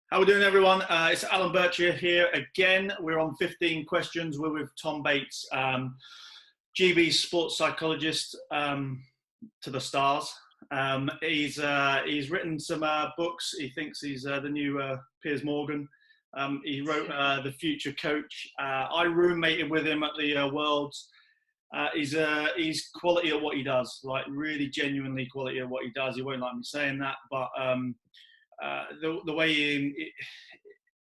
How are we doing, everyone? It's Alan Birchier here again. We're on 15 questions. We're with Tom Bates, GB's sports psychologist to the stars. He's written some books. He thinks he's the new Piers Morgan. He wrote The Future Coach. I roommated with him at the Worlds. He's quality at what he does, like really genuinely quality at what he does. He won't like me saying that, but the way he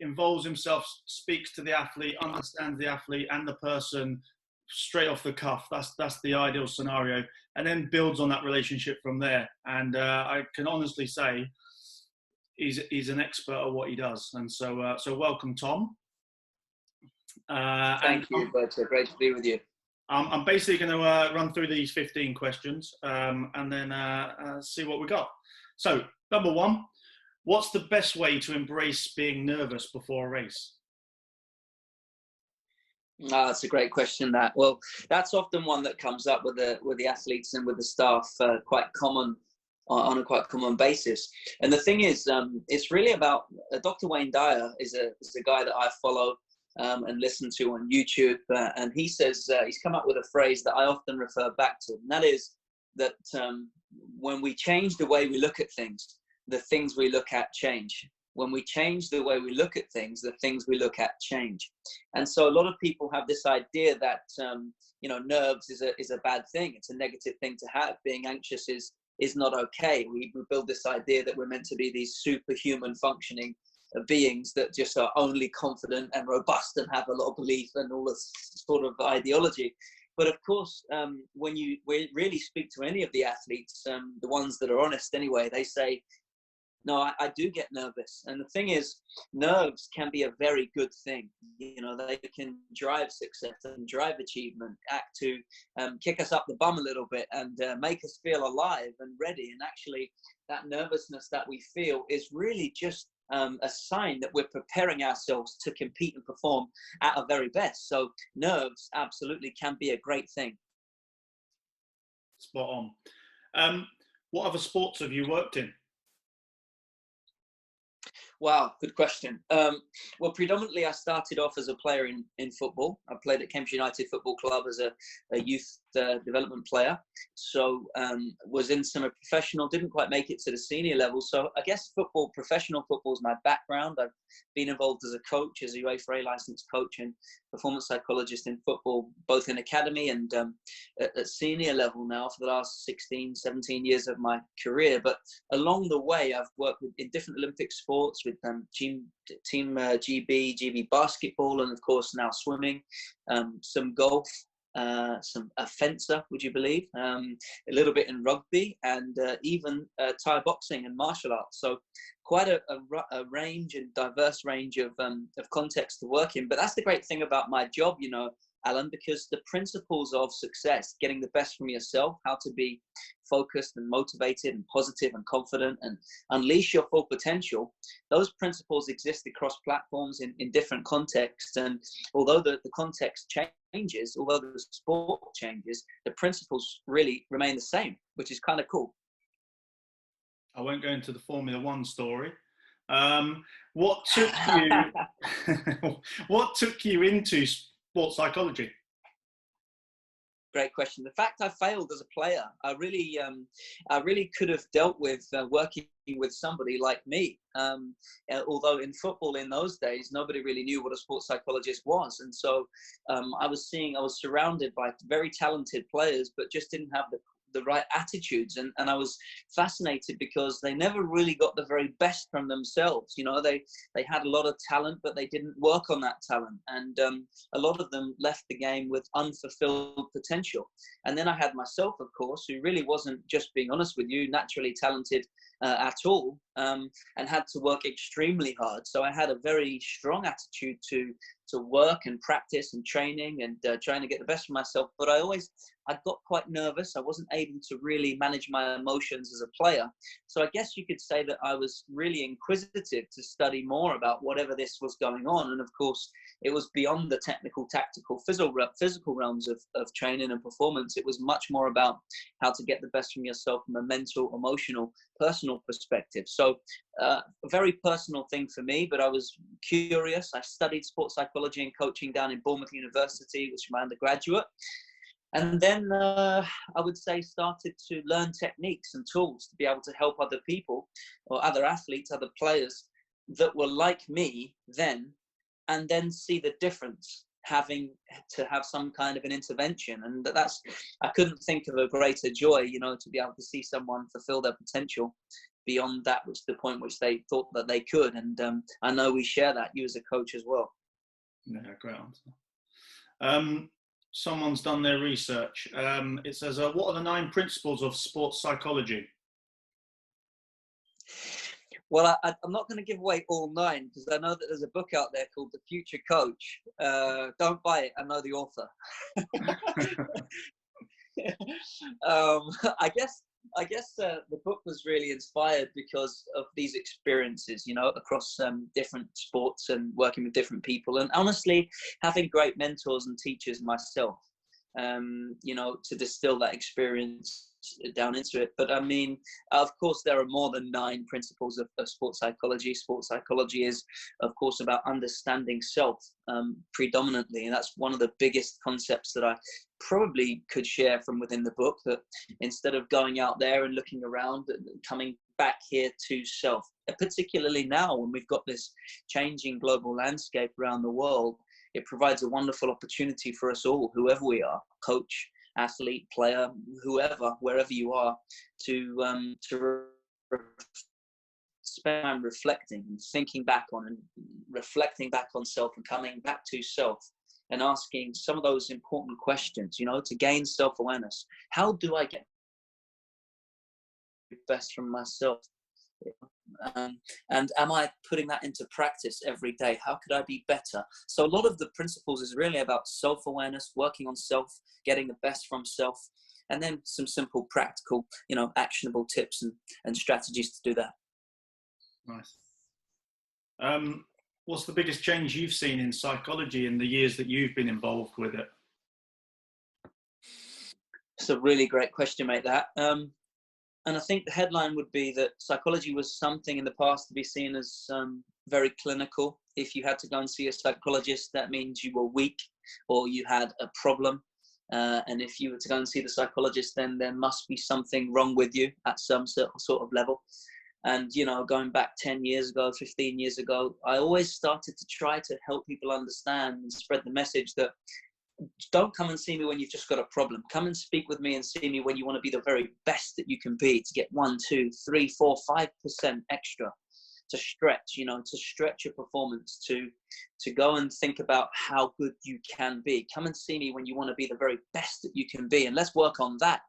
involves himself, speaks to the athlete, understands the athlete and the person straight off the cuff. That's the ideal scenario, and then builds on that relationship from there. And I can honestly say he's an expert at what he does. And so welcome, Tom. Thank you, Bertie. Great to be with you. I'm basically going to run through these 15 questions and then see what we got. So, number one, what's the best way to embrace being nervous before a race? That's a great question. Well, that's often one that comes up with the athletes and with the staff quite common on a quite common basis. And the thing is, it's really about Dr. Wayne Dyer is a guy that I follow and listen to on YouTube, and he says he's come up with a phrase that I often refer back to, and that is that when we change the way we look at things, the things we look at change. When we change the way we look at things, the things we look at change. And so a lot of people have this idea that nerves is a bad thing. It's a negative thing to have. Being anxious is not okay. We build this idea that we're meant to be these superhuman functioning beings that just are only confident and robust and have a lot of belief and all this sort of ideology. But of course, when we really speak to any of the athletes, the ones that are honest anyway, they say, no, I do get nervous. And the thing is, nerves can be a very good thing. They can drive success and drive achievement, act to kick us up the bum a little bit and make us feel alive and ready. And actually, that nervousness that we feel is really just a sign that we're preparing ourselves to compete and perform at our very best. So nerves absolutely can be a great thing. Spot on. What other sports have you worked in? Wow, good question. Well, predominantly I started off as a player in football. I played at Cambridge United Football Club as a youth development player. So was in some professional, didn't quite make it to the senior level. So I guess professional football is my background. I've been involved as a coach, as a UEFA licensed coach and performance psychologist in football, both in academy and at senior level now for the last 16, 17 years of my career. But along the way, I've worked in different Olympic sports with team GB basketball, and of course now swimming, some golf, some fencer, would you believe, a little bit in rugby, and even Thai boxing and martial arts. So quite a range and diverse range of context to work in. But that's the great thing about my job, Alan, because the principles of success, getting the best from yourself, how to be focused and motivated and positive and confident and unleash your full potential, those principles exist across platforms in different contexts. And although the context changes, although the sport changes, the principles really remain the same, which is kind of cool. I won't go into the Formula One story. What took you into sports psychology? Great question. The fact I failed as a player, I really could have dealt with working with somebody like me. Although in football in those days, nobody really knew what a sports psychologist was. And so I was surrounded by very talented players, but just didn't have the right attitudes, and I was fascinated because they never really got the very best from themselves. They had a lot of talent, but they didn't work on that talent, and a lot of them left the game with unfulfilled potential. And then I had myself, of course, who really wasn't, just being honest with you, naturally talented at all, and had to work extremely hard. So I had a very strong attitude to to work and practice and training and trying to get the best from myself. But I got quite nervous. I wasn't able to really manage my emotions as a player. So I guess you could say that I was really inquisitive to study more about whatever this was going on. And of course, it was beyond the technical, tactical, physical realms of training and performance. It was much more about how to get the best from yourself from a mental, emotional, personal perspective. So a very personal thing for me, but I was curious. I studied sports psychology and coaching down in Bournemouth University, which is my undergraduate. And then I would say started to learn techniques and tools to be able to help other people or other athletes, other players that were like me then, and then see the difference having to have some kind of an intervention. And that's, I couldn't think of a greater joy, to be able to see someone fulfill their potential beyond that, which the point which they thought that they could. And I know we share that, you as a coach as well. Yeah, great answer. Someone's done their research. It says, what are the 9 principles of sports psychology? Well, I'm not going to give away all 9 because I know that there's a book out there called The Future Coach. Don't buy it. I know the author. I guess the book was really inspired because of these experiences, across different sports and working with different people, and honestly, having great mentors and teachers myself, to distill that experience down into it. But I mean, of course, there are more than 9 principles of sports psychology. Sports psychology is, of course, about understanding self predominantly, and that's one of the biggest concepts that I probably could share from within the book, that instead of going out there and looking around and coming back here to self, particularly now when we've got this changing global landscape around the world, it provides a wonderful opportunity for us all, whoever we are, coach, athlete, player, whoever, wherever you are, to spend time reflecting and thinking back on and reflecting back on self and coming back to self and asking some of those important questions, to gain self-awareness. How do I get the best from myself? And am I putting that into practice every day? How could I be better? So a lot of the principles is really about self-awareness, working on self, getting the best from self, and then some simple, practical, actionable tips and strategies to do that. Nice. What's the biggest change you've seen in psychology in the years that you've been involved with it? It's a really great question, mate, that. And I think the headline would be that psychology was something in the past to be seen as very clinical. If you had to go and see a psychologist, that means you were weak or you had a problem. And if you were to go and see the psychologist, then there must be something wrong with you at some sort of level. And, going back 10 years ago, 15 years ago, I always started to try to help people understand and spread the message that don't come and see me when you've just got a problem. Come and speak with me and see me when you want to be the very best that you can be, to get 1, 2, 3, 4, 5% extra, to stretch, to stretch your performance, to go and think about how good you can be. Come and see me when you want to be the very best that you can be, and let's work on that.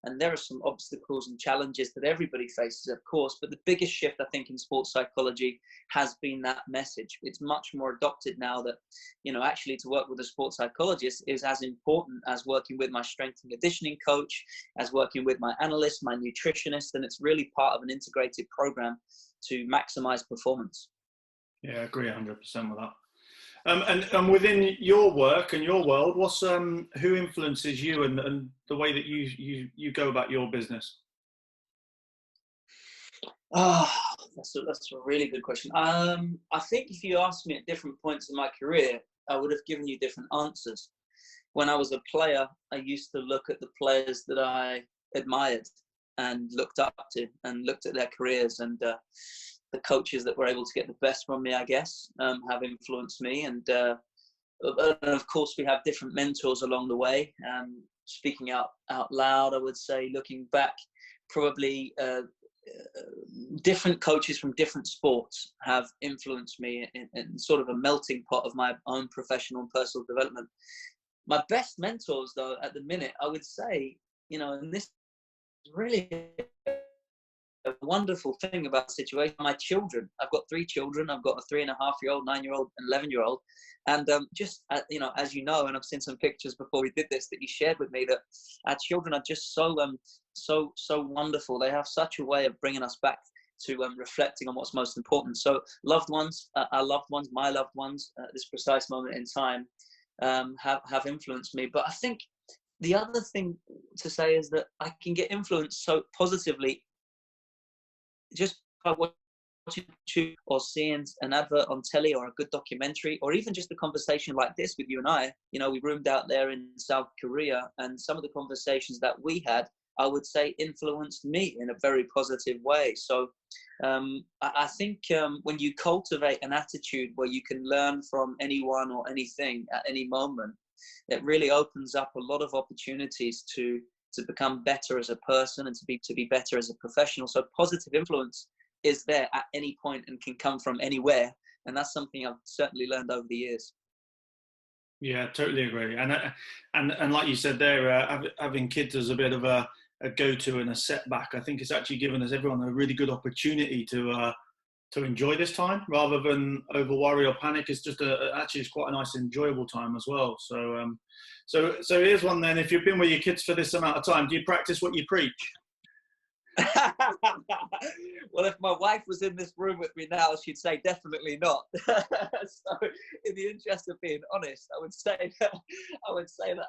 And there are some obstacles and challenges that everybody faces, of course, but the biggest shift, I think, in sports psychology has been that message. It's much more adopted now that, actually to work with a sports psychologist is as important as working with my strength and conditioning coach, as working with my analyst, my nutritionist, and it's really part of an integrated program to maximize performance. Yeah, I agree 100% with that. And within your work and your world, what's who influences you and the way that you go about your business? That's a really good question. I think if you asked me at different points in my career, I would have given you different answers. When I was a player, I used to look at the players that I admired and looked up to and looked at their careers, and the coaches that were able to get the best from me, I guess, have influenced me. And of course, we have different mentors along the way. Speaking out loud, I would say, looking back, probably different coaches from different sports have influenced me in sort of a melting pot of my own professional and personal development. My best mentors, though, at the minute, I would say, and this is really a wonderful thing about the situation. My children, I've got 3 children. I've got a 3.5-year-old, 9-year-old, and 11-year-old. And just, as you know, and I've seen some pictures before we did this that you shared with me, that our children are just so wonderful. They have such a way of bringing us back to reflecting on what's most important. So loved ones, our loved ones, my loved ones, at this precise moment in time, have influenced me. But I think the other thing to say is that I can get influenced so positively just by watching YouTube or seeing an advert on telly or a good documentary, or even just a conversation like this with you and I. We roomed out there in South Korea, and some of the conversations that we had, I would say, influenced me in a very positive way. So I think when you cultivate an attitude where you can learn from anyone or anything at any moment, it really opens up a lot of opportunities to become better as a person and to be better as a professional. So positive influence is there at any point and can come from anywhere. And that's something I've certainly learned over the years. Yeah, totally agree. And like you said there, having kids as a bit of a go-to and a setback, I think it's actually given us everyone a really good opportunity to enjoy this time rather than over worry or panic. It's just actually it's quite a nice, enjoyable time as well. So here's one then. If you've been with your kids for this amount of time, do you practice what you preach? Well, if my wife was in this room with me now, she'd say definitely not. So, in the interest of being honest, I would say that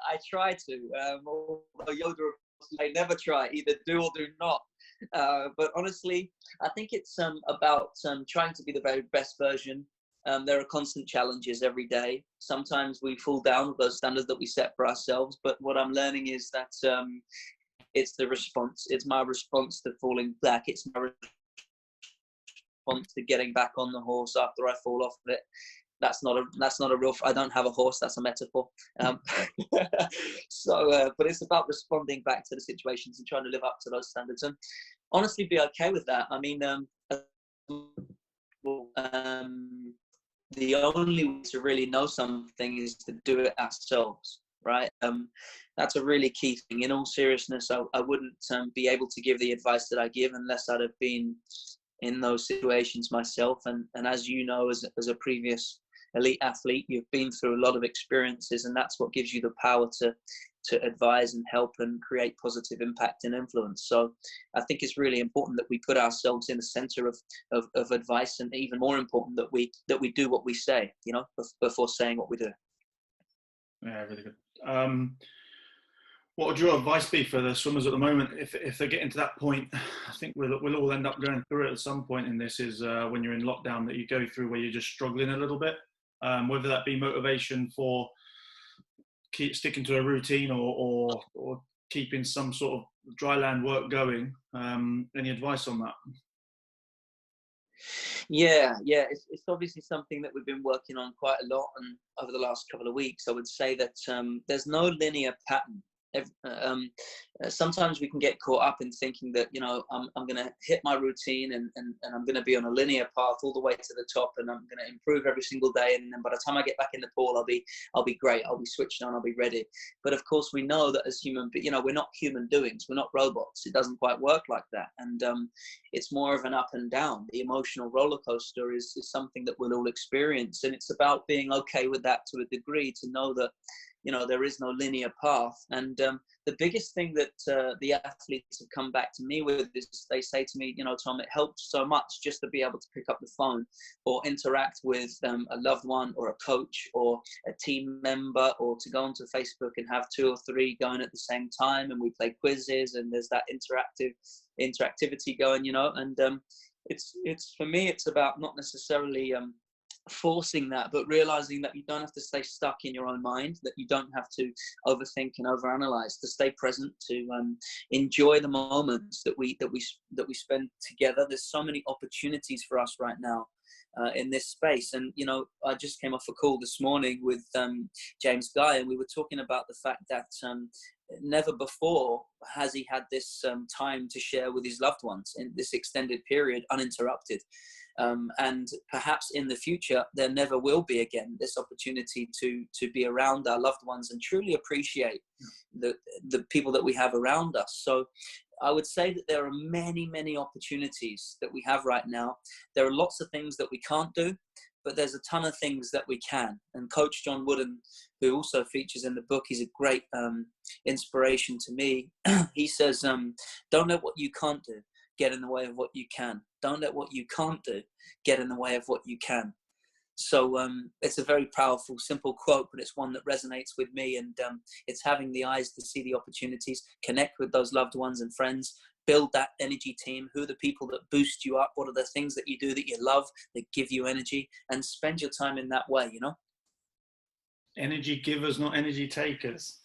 I try to. Although Yoda may never try, either do or do not. But honestly, I think it's about trying to be the very best version. There are constant challenges every day. Sometimes we fall down with those standards that we set for ourselves. But what I'm learning is that it's the response. It's my response to falling back. It's my response to getting back on the horse after I fall off of it. That's not a real. I don't have a horse. That's a metaphor. But it's about responding back to the situations and trying to live up to those standards and honestly be okay with that. I mean, the only way to really know something is to do it ourselves, right? That's a really key thing. In all seriousness, I wouldn't be able to give the advice that I give unless I'd have been in those situations myself. And as you know, as a previous elite athlete, you've been through a lot of experiences, and that's what gives you the power to advise and help and create positive impact and influence. So I think it's really important that we put ourselves in the center of advice, and even more important that we do what we say, before saying what we do. Yeah, really good. What would your advice be for the swimmers at the moment if they're getting to that point? I think we'll all end up going through it at some point in this, is when you're in lockdown, that you go through where you're just struggling a little bit, whether that be motivation for keep sticking to a routine or keeping some sort of dry land work going. Any advice on that? Yeah, it's obviously something that we've been working on quite a lot, and over the last couple of weeks, I would say that there's no linear pattern. Sometimes we can get caught up in thinking that I'm going to hit my routine and I'm going to be on a linear path all the way to the top, and I'm going to improve every single day, and then by the time I get back in the pool, I'll be great, I'll be switched on, I'll be ready. But of course we know that as human, we're not human doings, we're not robots. It doesn't quite work like that, and it's more of an up and down. The emotional roller coaster is something that we'll all experience, and it's about being okay with that to a degree, to know that there is no linear path. And the biggest thing that the athletes have come back to me with is they say to me, Tom, it helps so much just to be able to pick up the phone or interact with a loved one or a coach or a team member, or to go onto Facebook and have 2 or 3 going at the same time, and we play quizzes and there's that interactivity going, and it's for me, it's about not necessarily forcing that, but realizing that you don't have to stay stuck in your own mind, that you don't have to overthink and overanalyze, to stay present, to enjoy the moments that we spend together. There's so many opportunities for us right now in this space, and I just came off a call this morning with James Guy, and we were talking about the fact that never before has he had this time to share with his loved ones in this extended period uninterrupted. And perhaps in the future there never will be again this opportunity to be around our loved ones and truly appreciate the people that we have around us. So I would say that there are many, many opportunities that we have right now. There are lots of things that we can't do, but there's a ton of things that we can. And Coach John Wooden, who also features in the book, he's a great inspiration to me. He says, don't let what you can't do get in the way of what you can. Don't let what you can't do get in the way of what you can. So it's a very powerful, simple quote, but it's one that resonates with me. And it's having the eyes to see the opportunities, connect with those loved ones and friends, build that energy team. Who are the people that boost you up? What are the things that you do that you love, that give you energy? And spend your time in that way, you know? Energy givers, not energy takers.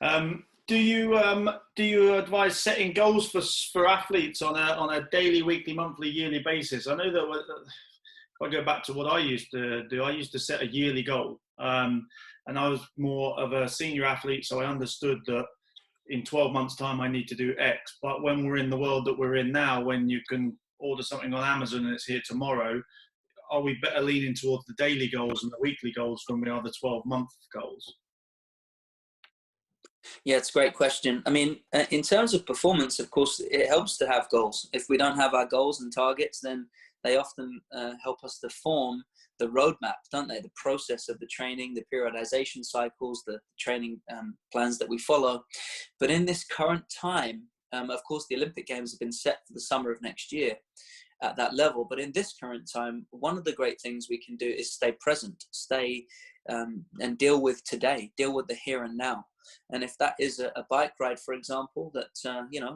Do you advise setting goals for athletes on a daily, weekly, monthly, yearly basis? I know that if I go back to what I used to do, I used to set a yearly goal, and I was more of a senior athlete, so I understood that in 12 months' time I need to do X. But when we're in the world that we're in now, when you can order something on Amazon and it's here tomorrow, are we better leaning towards the daily goals and the weekly goals than we are the 12-month goals? Yeah, it's a great question. I mean, in terms of performance, of course, it helps to have goals. If we don't have our goals and targets, then they often help us to form the roadmap, don't they? The process of the training, the periodization cycles, the training plans that we follow. But in this current time, of course, the Olympic Games have been set for the summer of next year at that level. But in this current time, one of the great things we can do is stay present, and deal with today, deal with the here and now. And if that is a bike ride, for example, that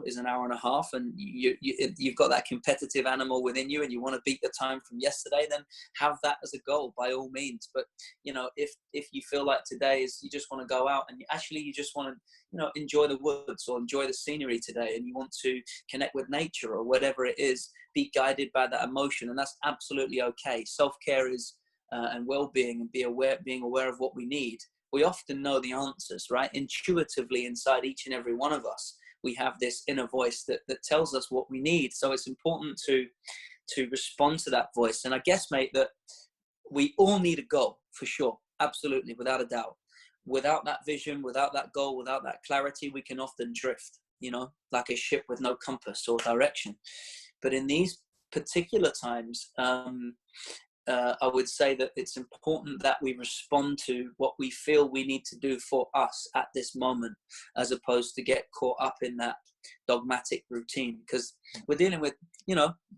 is an hour and a half, and you've got that competitive animal within you, and you want to beat the time from yesterday, then have that as a goal by all means. But if you feel like today is you just want to go out and you just want to enjoy the woods or enjoy the scenery today, and you want to connect with nature or whatever it is, be guided by that emotion, and that's absolutely okay. Self-care is and well-being, and being aware of what we need. We often know the answers, right? Intuitively inside each and every one of us, we have this inner voice that tells us what we need. So it's important to respond to that voice. And I guess, mate, that we all need a goal, for sure. Absolutely, without a doubt. Without that vision, without that goal, without that clarity, we can often drift, like a ship with no compass or direction. But in these particular times, I would say that it's important that we respond to what we feel we need to do for us at this moment, as opposed to get caught up in that dogmatic routine, because we're dealing with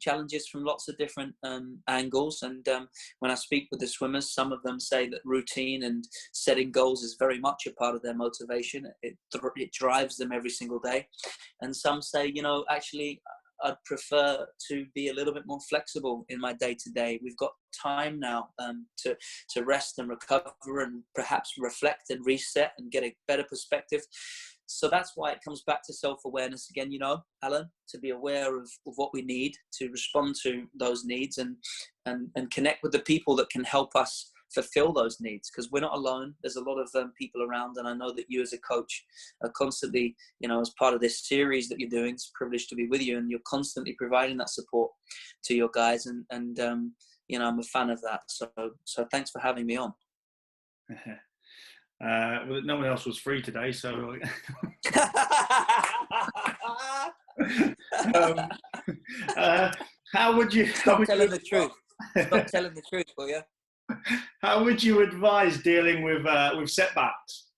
challenges from lots of different angles. And when I speak with the swimmers, some of them say that routine and setting goals is very much a part of their motivation. It drives them every single day. And some say, actually, I'd prefer to be a little bit more flexible in my day-to-day. We've got time now to rest and recover and perhaps reflect and reset and get a better perspective. So that's why it comes back to self-awareness again, Alan, to be aware of what we need, to respond to those needs, and connect with the people that can help us fulfill those needs, because we're not alone. There's a lot of people around, and I know that you as a coach are constantly, as part of this series that you're doing, it's a privilege to be with you, and you're constantly providing that support to your guys, and I'm a fan of that. So thanks for having me on. Well, no one else was free today, so how would you Stop telling the truth? Stop telling the truth, will you? How would you advise dealing with setbacks?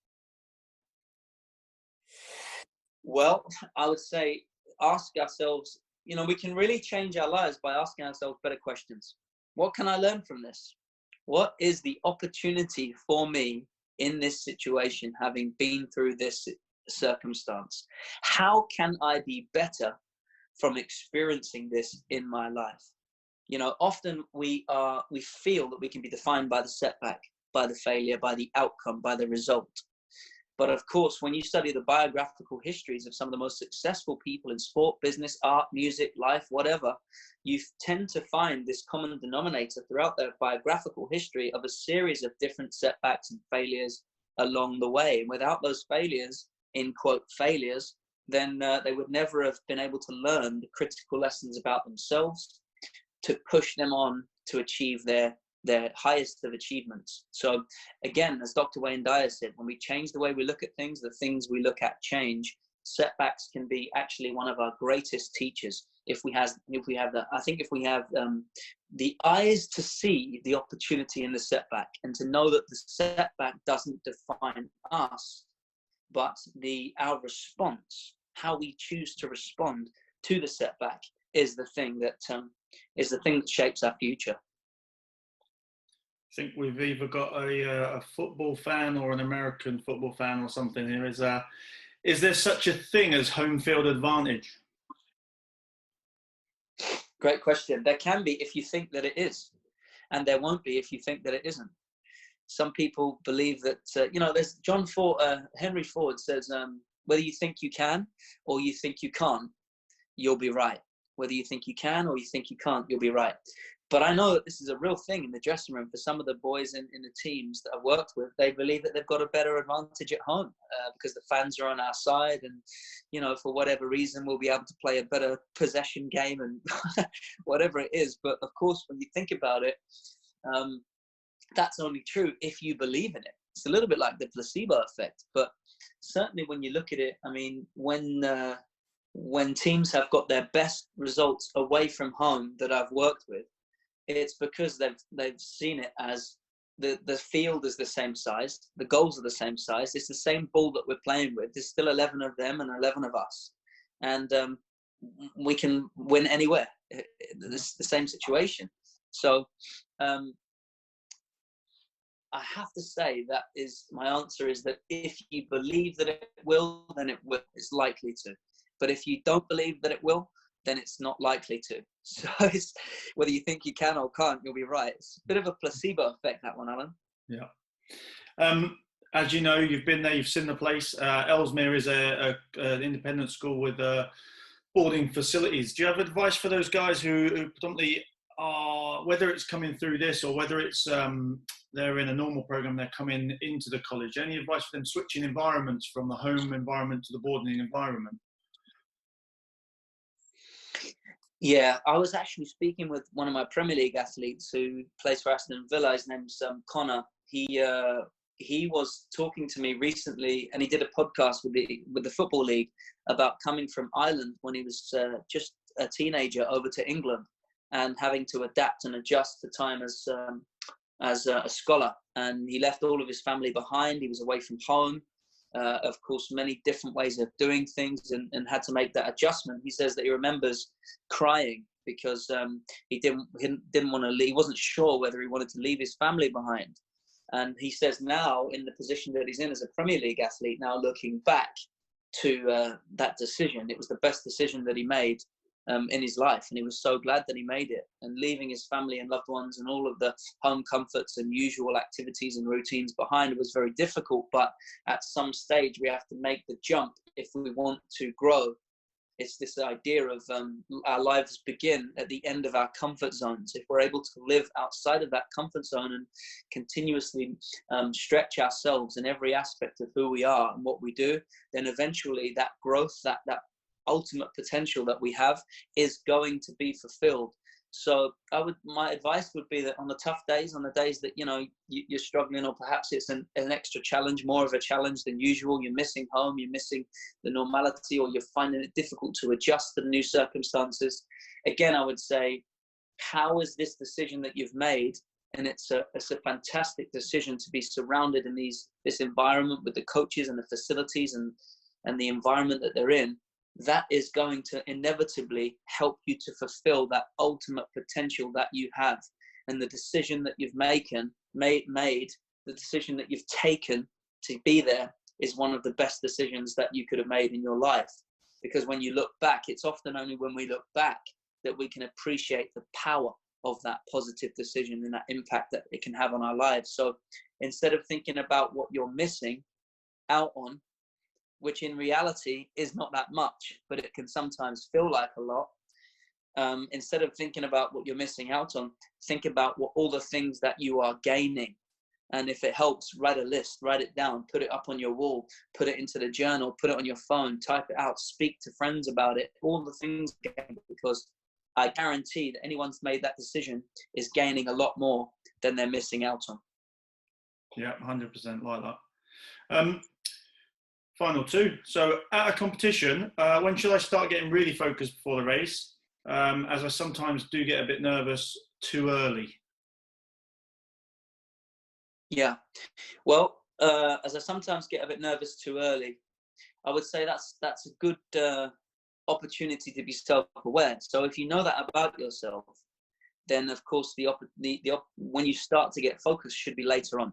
Well, I would say ask ourselves, we can really change our lives by asking ourselves better questions. What can I learn from this? What is the opportunity for me in this situation, having been through this circumstance? How can I be better from experiencing this in my life? Often we feel that we can be defined by the setback, by the failure, by the outcome, by the result. But of course, when you study the biographical histories of some of the most successful people in sport, business, art, music, life, whatever, you tend to find this common denominator throughout their biographical history of a series of different setbacks and failures along the way. And without those failures, in quote, failures, then they would never have been able to learn the critical lessons about themselves to push them on to achieve their highest of achievements. So again, as Dr. Wayne Dyer said, when we change the way we look at things, the things we look at change. setbacks can be actually one of our greatest teachers if we have the eyes to see the opportunity in the setback, and to know that the setback doesn't define us, but our response, how we choose to respond to the setback, is the thing that shapes our future. I think we've either got a football fan or an American football fan or something here. Is there such a thing as home field advantage? Great question. There can be if you think that it is, and there won't be if you think that it isn't. Some people believe that, there's Henry Ford says, whether you think you can or you think you can't, you'll be right. Whether you think you can or you think you can't, you'll be right. But I know that this is a real thing in the dressing room for some of the boys in the teams that I've worked with. They believe that they've got a better advantage at home because the fans are on our side, and for whatever reason we'll be able to play a better possession game and whatever it is. But of course, when you think about it, that's only true if you believe in it. It's a little bit like the placebo effect. But certainly when you look at it, I mean, when teams have got their best results away from home that I've worked with, it's because they've seen it as the field is the same size, the goals are the same size, it's the same ball that we're playing with. There's still 11 of them and 11 of us, and we can win anywhere. It's the same situation. So I have to say that is my answer, is that if you believe that it will, then it will. It's likely to. But if you don't believe that it will, then it's not likely to. So it's whether you think you can or can't, you'll be right. It's a bit of a placebo effect, that one, Alan. Yeah. As you know, you've been there, you've seen the place. Ellesmere is an independent school with boarding facilities. Do you have advice for those guys who predominantly are, whether it's coming through this or whether it's they're in a normal program, they're coming into the college? Any advice for them switching environments from the home environment to the boarding environment? Yeah, I was actually speaking with one of my Premier League athletes who plays for Aston Villa. His name's Connor. He was talking to me recently, and he did a podcast with the Football League about coming from Ireland when he was just a teenager over to England, and having to adapt and adjust to time as a scholar. And he left all of his family behind. He was away from home. Of course, many different ways of doing things, and had to make that adjustment. He says that he remembers crying because he didn't want to leave. He wasn't sure whether he wanted to leave his family behind. And he says now, in the position that he's in as a Premier League athlete, now looking back to that decision, it was the best decision that he made in his life, and he was so glad that he made it. And leaving his family and loved ones and all of the home comforts and usual activities and routines behind was very difficult, but at some stage we have to make the jump if we want to grow. It's this idea of our lives begin at the end of our comfort zones. If we're able to live outside of that comfort zone and continuously stretch ourselves in every aspect of who we are and what we do, then eventually that growth, that ultimate potential that we have is going to be fulfilled. So my advice would be that on the tough days, on the days that you're struggling, or perhaps it's an extra challenge, more of a challenge than usual, you're missing home, you're missing the normality, or you're finding it difficult to adjust to the new circumstances, again, I would say, how is this decision that you've made? And it's a fantastic decision to be surrounded in this environment with the coaches and the facilities and the environment that they're in. That is going to inevitably help you to fulfill that ultimate potential that you have. And the decision that you've made, the decision that you've taken to be there, is one of the best decisions that you could have made in your life. Because when you look back, it's often only when we look back that we can appreciate the power of that positive decision and that impact that it can have on our lives. So instead of thinking about what you're missing out on, which in reality is not that much, but it can sometimes feel like a lot. Instead of thinking about what you're missing out on, think about all the things that you are gaining. And if it helps, write a list, write it down, put it up on your wall, put it into the journal, put it on your phone, type it out, speak to friends about it, all the things, because I guarantee that anyone who's made that decision is gaining a lot more than they're missing out on. Yeah, 100% like that. Final two. So at a competition, when should I start getting really focused before the race? As I sometimes do get a bit nervous too early. Yeah. Well, as I sometimes get a bit nervous too early, I would say that's a good opportunity to be self-aware. So if you know that about yourself, then of course when you start to get focused should be later on,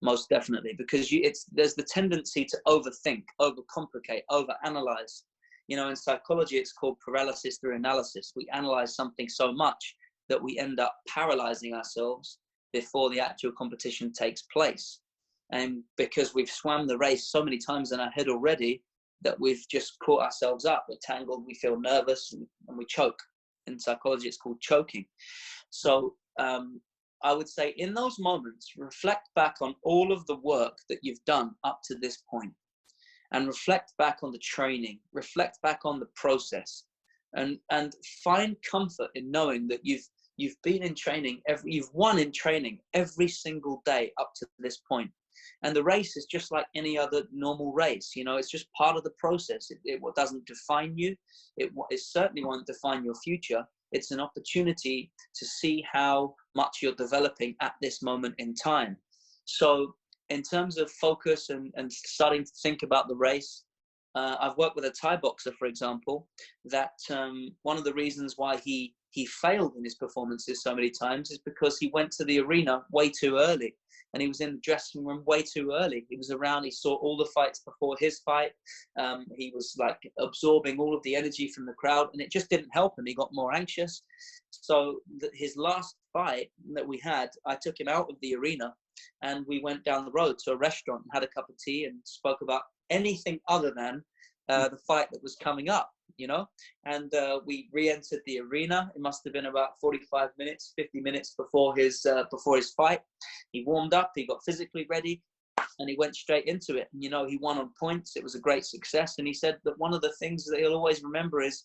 most definitely, because there's the tendency to overthink, overcomplicate, overanalyze. You know, in psychology, it's called paralysis through analysis. We analyze something so much that we end up paralyzing ourselves before the actual competition takes place. And because we've swam the race so many times in our head already, that we've just caught ourselves up, we're tangled, we feel nervous, and we choke. In psychology, it's called choking. So I would say in those moments, reflect back on all of the work that you've done up to this point, and reflect back on the training, reflect back on the process, and find comfort in knowing that you've been in training, you've won in training every single day up to this point. And the race is just like any other normal race. You know, it's just part of the process. It doesn't define you. It certainly won't define your future. It's an opportunity to see how much you're developing at this moment in time. So in terms of focus and starting to think about the race, I've worked with a Thai boxer, for example, that one of the reasons why he failed in his performances so many times is because he went to the arena way too early. And he was in the dressing room way too early. He was around, he saw all the fights before his fight. He was like absorbing all of the energy from the crowd, and it just didn't help him. He got more anxious. So his last fight that we had, I took him out of the arena and we went down the road to a restaurant and had a cup of tea and spoke about anything other than the fight that was coming up, you know. And we re-entered the arena. It must have been about 45 minutes, 50 minutes before his fight. He warmed up, he got physically ready, and he went straight into it. And, you know, he won on points. It was a great success. And he said that one of the things that he'll always remember is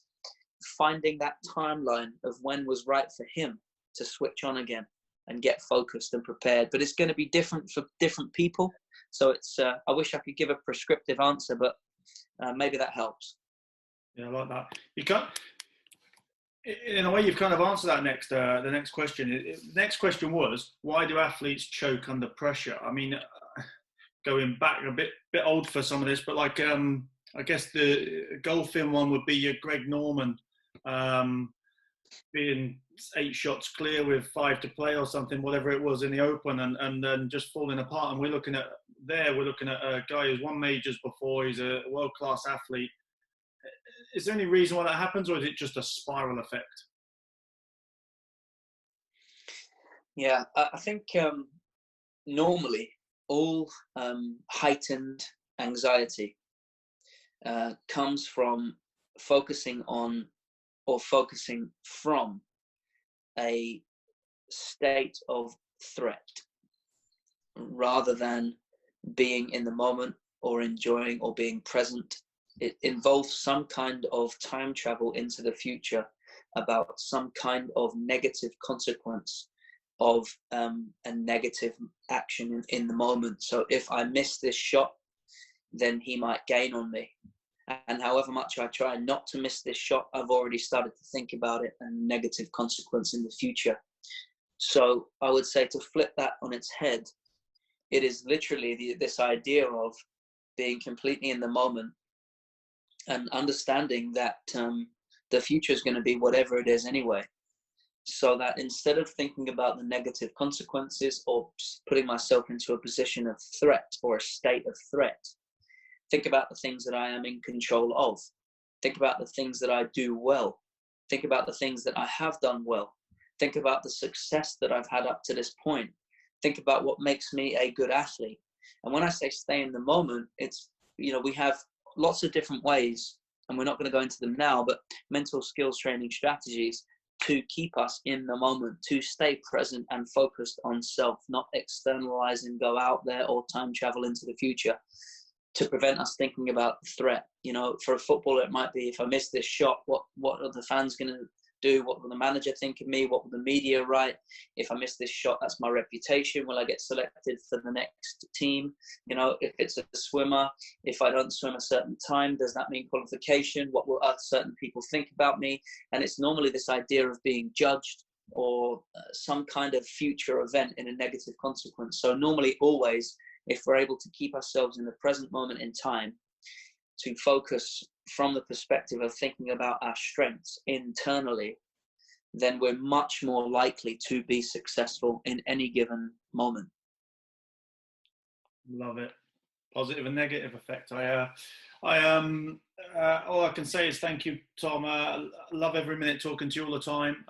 finding that timeline of when was right for him to switch on again and get focused and prepared. But it's going to be different for different people. So it's I wish I could give a prescriptive answer, but maybe that helps. Yeah, I like that. You can't, in a way, you've kind of answered that the next question. The next question was, why do athletes choke under pressure? I mean, going back a bit old for some of this, but like I guess the golfing one would be your Greg Norman being 8 shots clear with 5 to play or something, whatever it was in the Open, and then just falling apart. And we're looking at a guy who's won majors before. He's a world-class athlete. Is there any reason why that happens, or is it just a spiral effect? Yeah, I think normally all heightened anxiety comes from focusing on or focusing from a state of threat rather than being in the moment or enjoying or being present. It involves some kind of time travel into the future about some kind of negative consequence of a negative action in the moment. So if I miss this shot, then he might gain on me. And however much I try not to miss this shot, I've already started to think about it and negative consequence in the future. So I would say, to flip that on its head, it is literally this idea of being completely in the moment and understanding that the future is going to be whatever it is anyway. So that instead of thinking about the negative consequences or putting myself into a position of threat or a state of threat, think about the things that I am in control of. Think about the things that I do well. Think about the things that I have done well. Think about the success that I've had up to this point. Think about what makes me a good athlete. And when I say stay in the moment, it's, you know, we have lots of different ways, and we're not going to go into them now, but mental skills training strategies to keep us in the moment, to stay present and focused on self, not externalize and go out there or time travel into the future, to prevent us thinking about the threat. You know, for a footballer, it might be, if I miss this shot, what are the fans going to do? What will the manager think of me? What will the media write? If I miss this shot, that's my reputation. Will I get selected for the next team? You know, if it's a swimmer, if I don't swim a certain time, does that mean qualification? What will certain people think about me? And it's normally this idea of being judged, or some kind of future event in a negative consequence. So normally, always, if we're able to keep ourselves in the present moment in time, to focus from the perspective of thinking about our strengths internally, then we're much more likely to be successful in any given moment. Love it. Positive and negative effect. All I can say is thank you, Tom. I love every minute talking to you all the time.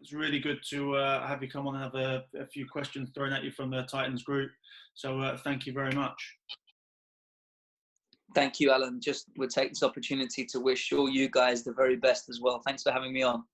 It's really good to have you come on and have a few questions thrown at you from the Titans group. So thank you very much. Thank you, Alan. Just would take this opportunity to wish all you guys the very best as well. Thanks for having me on.